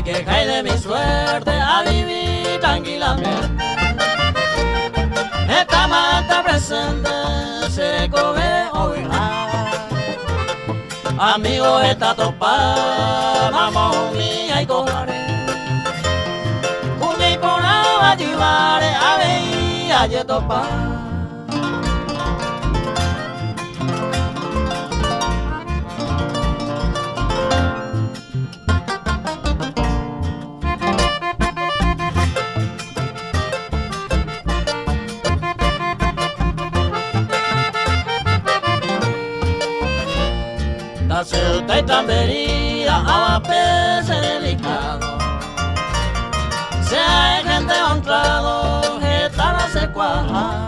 me quejé de mi suerte a vivir tranquilamente. Esta mata presente se coge hoy. Amigo, esta topa, vamos mía y cojaré. Uni por la llevaré a ver a ye topa. La celta y tamberida a veces delicado. Se hay gente honrado, esta no se cuaja.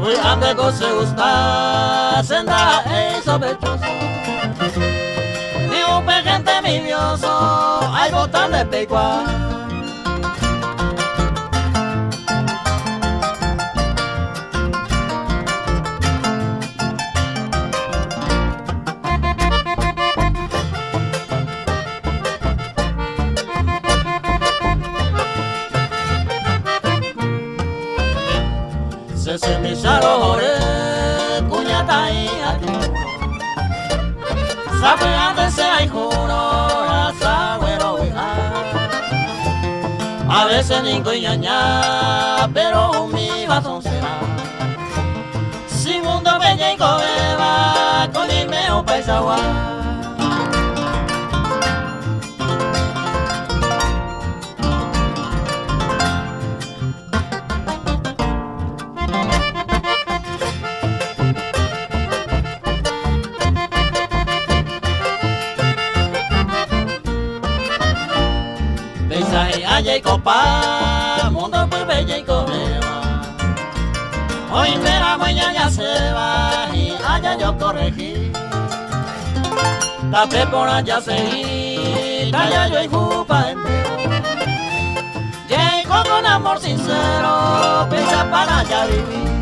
Uy, ande que se gusta, senda e sospechoso. Ni un gente envidioso, hay botan de pecuá. Se me ore, cuñata y ayuno. Sabe antes se hay juro, raza güero a veces ni coñaña, pero mi bazón será. Si mundo bella y coeba, con el meo paisagua. Allá y copa, mundo pues bella y correba. Hoy mera mañana se va y allá yo corregí. Tapé por allá seguí, allá yo y jupa entero. Llego con amor sincero, pesa para allá vivir.